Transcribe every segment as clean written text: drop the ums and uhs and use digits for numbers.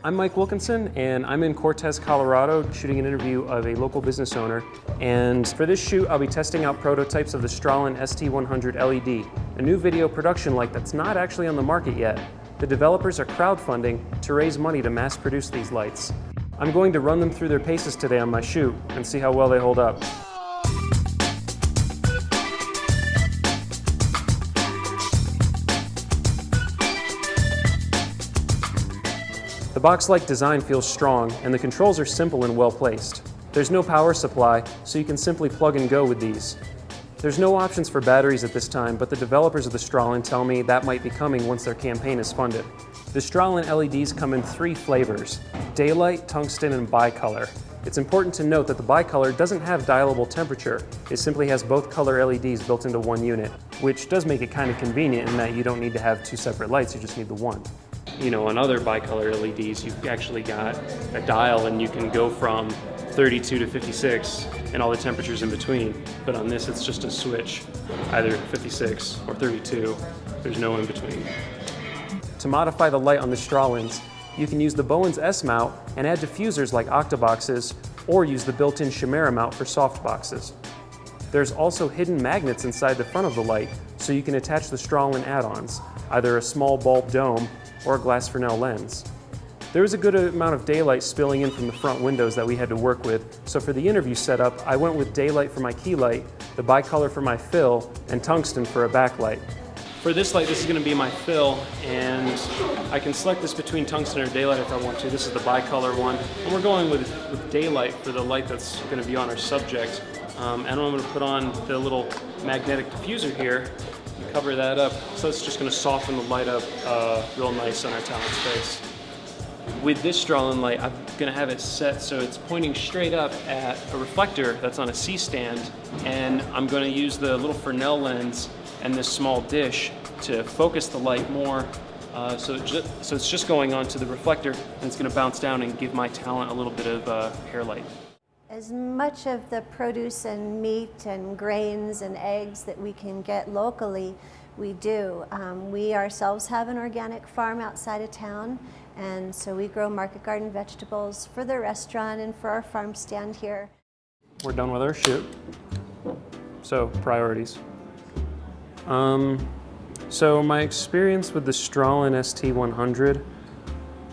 I'm Mike Wilkinson, and I'm in Cortez, Colorado, shooting an interview of a local business owner. And for this shoot, I'll be testing out prototypes of the Strahlen ST100 LED, a new video production light that's not actually on the market yet. The developers are crowdfunding to raise money to mass produce these lights. I'm going to run them through their paces today on my shoot and see how well they hold up. The box-like design feels strong, and the controls are simple and well placed. There's no power supply, so you can simply plug and go with these. There's no options for batteries at this time, but the developers of the Strahlen tell me that might be coming once their campaign is funded. The Strahlen LEDs come in 3 flavors: daylight, tungsten, and bicolor. It's important to note that the bicolor doesn't have dialable temperature. It simply has both color LEDs built into one unit, which does make it kind of convenient in that you don't need to have 2 separate lights, you just need the one. You know, on other bicolor LEDs, you've actually got a dial and you can go from 32 to 56 and all the temperatures in between. But on this, it's just a switch, either 56 or 32. There's no in between. To modify the light on the Strahlens, you can use the Bowens S mount and add diffusers like octoboxes, or use the built-in Chimera mount for softboxes. There's also hidden magnets inside the front of the light, so you can attach the Strahlen add-ons, either a small bulb dome or a glass Fresnel lens. There was a good amount of daylight spilling in from the front windows that we had to work with, so for the interview setup, I went with daylight for my key light, the bicolor for my fill, and tungsten for a backlight. For this light, this is going to be my fill, and I can select this between tungsten or daylight if I want to. This is the bicolor one, and we're going with daylight for the light that's going to be on our subject. And I'm going to put on the little magnetic diffuser here and cover that up, so it's just going to soften the light up real nice on our talent's face. With this Strahlen light, I'm going to have it set so it's pointing straight up at a reflector that's on a C-stand, and I'm going to use the little Fresnel lens and this small dish to focus the light more, so it's just going onto the reflector, and it's going to bounce down and give my talent a little bit of hair light. As much of the produce and meat and grains and eggs that we can get locally, we do. We ourselves have an organic farm outside of town, and so we grow market garden vegetables for the restaurant and for our farm stand here. We're done with our shoot. So, priorities. So my experience with the Strahlen ST100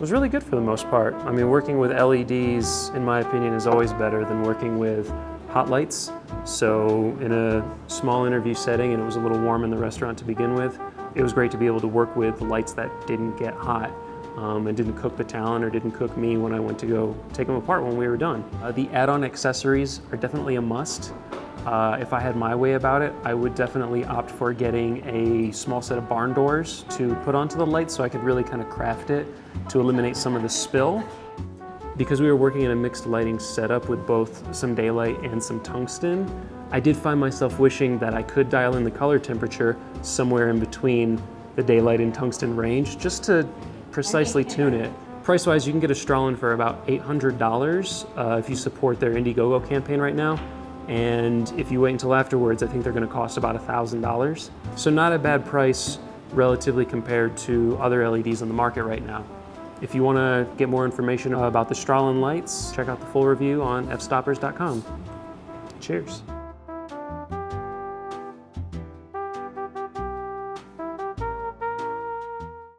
was really good for the most part. I mean, working with LEDs, in my opinion, is always better than working with hot lights. So in a small interview setting, and it was a little warm in the restaurant to begin with, it was great to be able to work with lights that didn't get hot and didn't cook the talent or didn't cook me when I went to go take them apart when we were done. The add-on accessories are definitely a must. If I had my way about it, I would definitely opt for getting a small set of barn doors to put onto the light so I could really kind of craft it to eliminate some of the spill. Because we were working in a mixed lighting setup with both some daylight and some tungsten, I did find myself wishing that I could dial in the color temperature somewhere in between the daylight and tungsten range, just to precisely tune it. Price-wise, you can get a Strahlen for about $800 if you support their Indiegogo campaign right now. And if you wait until afterwards, I think they're going to cost about $1,000. So not a bad price relatively compared to other LEDs on the market right now. If you want to get more information about the Strahlen lights, check out the full review on fstoppers.com. Cheers.